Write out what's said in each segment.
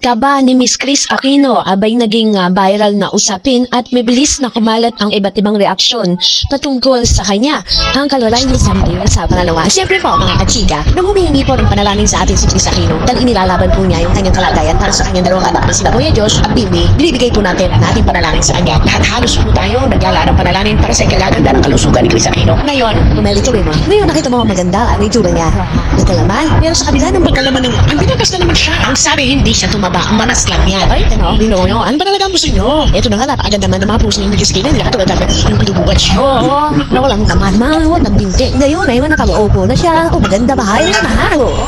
Pagtaba ni Miss Kris Aquino abay naging viral na usapin at mabilis na kumalat ang iba't ibang reaksyon patungkol sa kanya. Ang kalagayan ni Samuel sa panalawa. Siyempre po mga kachika, nung humihingi po ng panalangin sa atin si Kris Aquino dahil inilalaban po niya yung kanyang kalagayan para sa kanyang dalawang anak na sila Kuya Josh at Bibi, binibigay po natin ang ating panalangin sa kanya. Lahat halos po tayo naglalaro ng panalangin para sa ikagaganda ng kalusugan ni Kris Aquino. Ngayon, tuloy mo. Ngayon nakita mo maganda ang itsura niya. Nagkalaman, pero sa kabila ng pagkalaman ng ang binagas na naman siya. Ang sabi hindi siya tumaba, ang manas lang yan. Ay, Dino, ano ba talaga ang gusto nyo? Ito na nga, napakaganda naman ng mga puso ng Kris Aquino. Hindi ka tulad natin yung pinubugat siya. Oo, na walang naman, mawag ng binti. Ngayon, nakaupo na siya. O maganda, maayos na.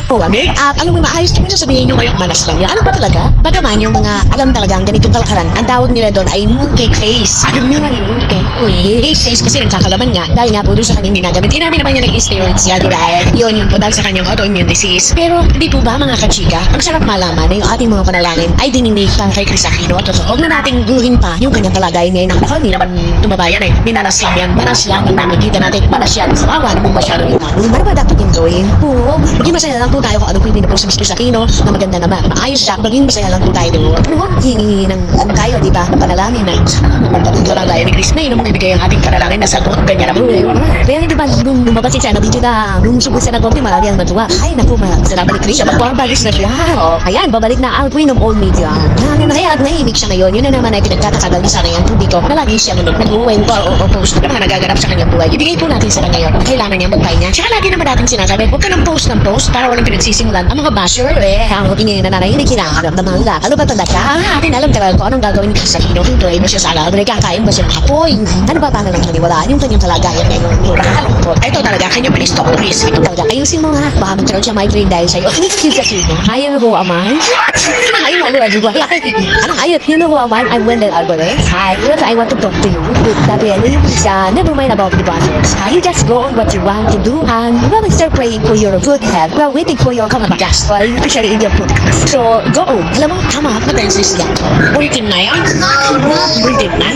O, amig. At alam mo, maayos kami sasabihin nyo ngayong manas lang yan. Ano ba talaga? Bagaman yung mga alam talagang ganitong kalakaran, ang tawag nila doon ay mooncake face. Alam nyo nga yung mooncake face kasi nagkakalaman nga dahil nga po doon sa kanyang ginagamit. Inamin naman niya ng steroids yan, dahil yun yung po dahil sa kanyang autoimmune disease. Pero hindi po ba mga kachika, ang sarap malaman na yung ating mga panalangin ay dininig para kay Kris Aquino. At huwag na nating guhin pa yung kanyang kalagayan ngayon. Ako, hindi naman tumabayan eh. Minanas lang yan. Manas lang ang nakikita natin. Manas yan. Kawawa naman masyado yung ano. Ano ba dapat yung gawin? Oo. Maging masaya lang po tayo kung ano po yung pinipost ni Kris Aquino na maganda naman. Maayos siya. Maging masaya lang po tayo doon. Ano? Hingi ng ano tayo, di ba? Panalangin na magdating kalagayan ni Kris na yun ang ibigay ang ating panalangin na sagot. Ganyan na po. Kaya hindi ba nung lumabas siya na video na nung subot siya na konti marami ang matuwa. Ay naku, salamat ni Kris. Magpapabalik na siya. Ayan, babalik na ang queen of all media. Kaya nahimik siya ngayon. Yun na naman ay pinagtatakagal niya sa kanyang publiko na lagi siya nag-uwento o post na mga nagaganap sa kanyang buhay. Ibigay po natin sa kanya yun. Kailangan niya magpahinga. Tsaka lagi naman natin sinasabi, huwag ka ng post para walang pinagsisimulan ang mga basher. Ang opinion na nanay, hindi kinaharap ng mga ano ba talaga? Atin alam talaga kung anong gagawin ni Kris Aquino. Hintuin mo siya sa alam. Kakain ba siya ng apoy? Ano ba paano lang maniwalaan yung kanyang kalagayan ngayon? Nakakalungkot. Ito talaga, kanyang pinistok ko Kris. Ito talaga, ayusin mo nga. Baka magkaroon siya migraine dahil sa'yo. Kris Aquino. Ayaw ko amay. Ayaw mo ayot, you know who I'm Wendell Alvarez. Hi, I want to talk to you. Sabi, never mind about the budgets. You just go on what you want to do and we'll start praying for your good health. We're waiting for your podcast, especially in your podcast. So, go. Alam mo, tama, patensis yan. Ulitin na yan. Ulitin na.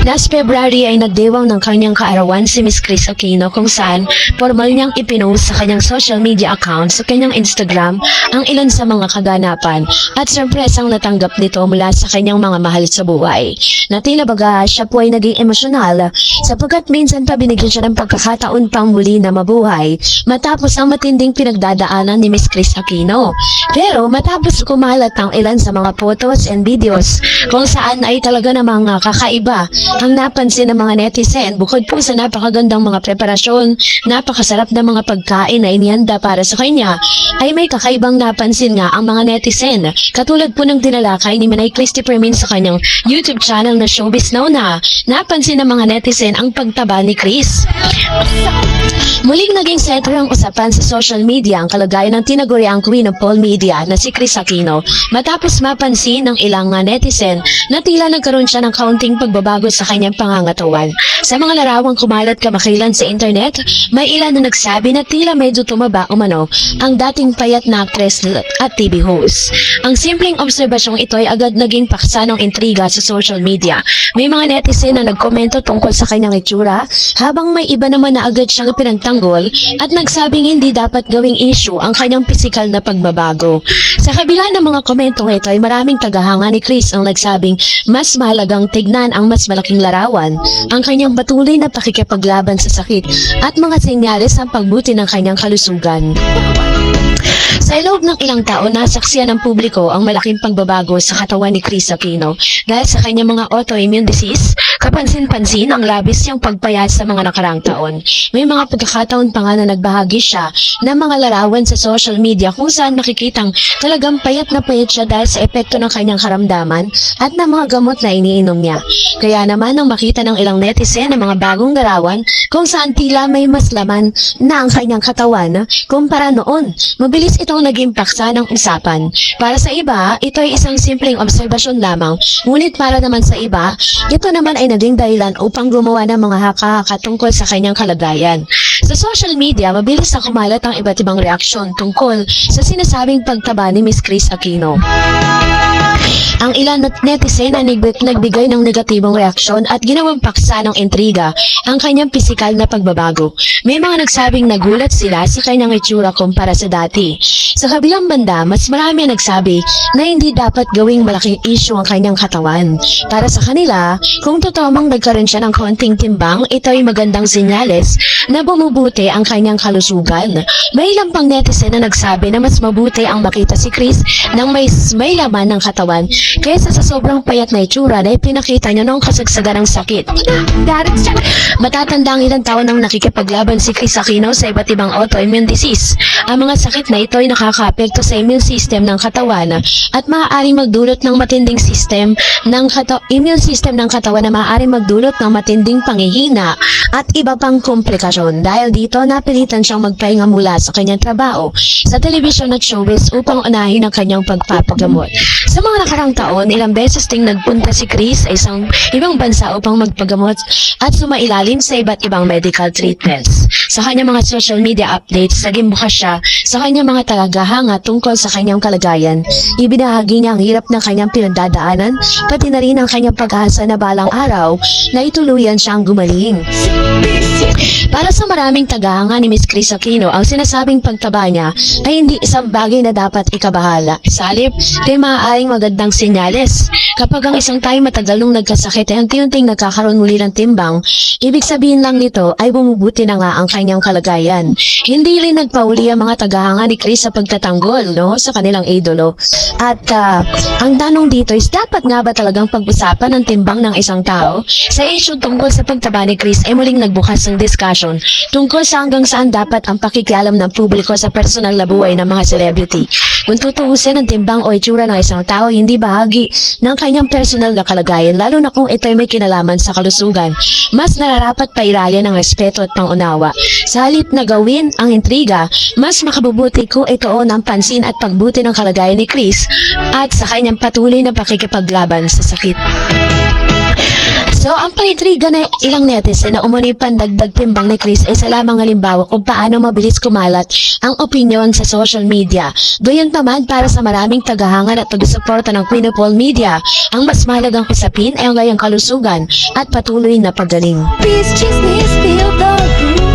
Last February ay nagdewang ng kanyang kaarawan si Miss Kris Aquino kung saan formal niyang ipinost sa kanyang social media account sa kanyang Instagram ang ilan sa mga kaganapan at sorpresang natanggap nito mula sa kanyang mga mahal sa buhay. Na tila baga siya po ay naging emosyonal sapagkat minsan pa binigyan siya ng pagkakataon pang muli na mabuhay matapos ang matinding pinagdadaanan ni Miss Kris Aquino. Pero matapos kumalat ang ilan sa mga photos and videos kung saan ay talaga namang kakaiba ang napansin ng mga netizen bukod po sa napakagandang mga preparasyon, napakasarap na mga pagkain na inihanda para sa kanya, ay may kakaibang napansin nga ang mga netizen. Katulad po ng tinalakay ni Manay Christopher Min sa kanyang YouTube channel na Showbiz Now na, napansin ng mga netizen ang pagtaba ni Kris. Muling naging sentro ang usapan sa social media ang kalagayan ng tinaguriang queen of all media na si Kris Aquino matapos mapansin ng ilang netizen na tila nagkaroon siya ng kaunting pagbabago sa kanyang pangangatawan. Sa mga larawang kumalat kamakailan sa internet, may ilan na nagsabi na tila medyo tumaba umano ang dating payat na actress at TV host. Ang simpleng obserbasyong ito ay agad naging paksa ng intriga sa social media. May mga netizen na nagkomento tungkol sa kanyang itsura, habang may iba naman na agad siyang pinagtanggol at nagsabing hindi dapat gawing issue ang kanyang pisikal na pagbabago. Sa kabila ng mga komentong ito ay maraming tagahanga ni Kris ang nagsabing mas mahalagang tignan ang mas malaking larawan, ang kanyang patuloy na pakikipaglaban sa sakit at mga senyales ng pagbuti ng kanyang kalusugan. Sa loob ng ilang taon, nasaksiyan ng publiko ang malaking pagbabago sa katawan ni Kris Aquino dahil sa kanyang mga autoimmune disease. Kapansin-pansin ang labis niyang pagpayat sa mga nakaraang taon. May mga pagkakataon pa nga na nagbahagi siya ng mga larawan sa social media kung saan makikitang talagang payat na payat siya dahil sa epekto ng kanyang karamdaman at ng mga gamot na iniinom niya. Kaya naman nang makita ng ilang netizen ng mga bagong larawan kung saan tila may mas laman na ang kanyang katawan kumpara noon, mabilis itong naging paksa ng usapan. Para sa iba, ito ay isang simpleng obserbasyon lamang, ngunit para naman sa iba, ito naman ay naging dahilan upang gumawa ng mga haka-haka tungkol sa kanyang kalagayan. Sa social media, mabilis na kumalat ang iba't ibang reaksyon tungkol sa sinasabing pagtaba ni Miss Kris Aquino. Ang ilan at netizen ay nagbigay ng negatibong reaksyon at ginawang paksa ng intriga ang kanyang pisikal na pagbabago. May mga nagsabing nagulat sila sa kanyang itsura kumpara sa dati. Sa kabilang banda, mas marami ang nagsabi na hindi dapat gawing malaking issue ang kanyang katawan. Para sa kanila, kung totoo mang nagkaroon siya ng konting timbang, ito ay magandang senyales na bumubuti ang kanyang kalusugan. May ilang pang netizen na nagsabi na mas mabuti ang makita si Chris nang may laman ng katawan kaysa sa sobrang payat na itsura na ipinakita niya noong kasagsagan ng sakit. Matatanda ang ilang taon nang nakikipaglaban si Chris Aquino sa iba't ibang autoimmune disease. Ang mga sakit na ito ay nakakaapekto sa immune system ng katawan at maaaring magdulot ng matinding immune system ng katawan na maaaring magdulot ng matinding panghihina at iba pang komplikasyon. Dahil dito, napilitan siyang magpahinga mula sa kanyang trabaho sa telebisyon at showbiz upang unahin ang kanyang pagpapagamot. Sa mga nakarang taon, ilang beses ding nagpunta si Chris sa isang ibang bansa upang magpagamot at sumailalim sa iba't ibang medical treatments. Sa kanyang mga social media updates, naging bukas siya sa kanyang mga tagahanga tungkol sa kanyang kalagayan. Ibinahagi niya ang hirap ng kanyang pinagdadaanan, pati na rin ang kanyang pag-asa na balang araw na ituluyan siyang gumaling. Para sa maraming tagahanga ni Miss Chris Aquino, ang sinasabing pagtaba niya ay hindi isang bagay na dapat ikabahala. Sa halip, ay maaaring magandang senyales. Kapag ang isang tayo matagal nung nagkasakit ay unti-unting nagkakaroon muli ng timbang, ibig sabihin lang nito ay bumubuti na nga ang kanyang kalagayan. Hindi rin nagpauli ang mga tagahanga ni Chris sa pagtatanggol sa kanilang idolo. At ang tanong dito is dapat nga ba talagang pag-usapan ang timbang ng isang tao? Sa issue tungkol sa pagtaba ni Chris ay muling nagbukas ng discussion tungkol sa hanggang saan dapat ang pakikialam ng publiko sa personal na buhay ng mga celebrity. Kung tutuusin ang timbang o itsura ng isang tao, hindi bahagi ng kanyang personal na kalagayan, lalo na kung ito ay may kinalaman sa kalusugan. Mas nararapat pairalyan ng respeto at pangunawa. Sa halip na gawin ang intriga, mas makabubuti kung ituon ang pansin at pagbuti ng kalagayan ni Chris at sa kanyang patuloy na pakikipaglaban sa sakit. So, ang pangitriga na ilang netizen na umuni pandagdag timbang ni Chris ay sa lamang halimbawa kung paano mabilis kumalat ang opinyon sa social media. Gayon naman para sa maraming tagahangan at pag-suporta ng Queen of All Media, ang mas mahalagang usapin ay ang gayang kalusugan at patuloy na paggaling. Please, chismis, feel the groove.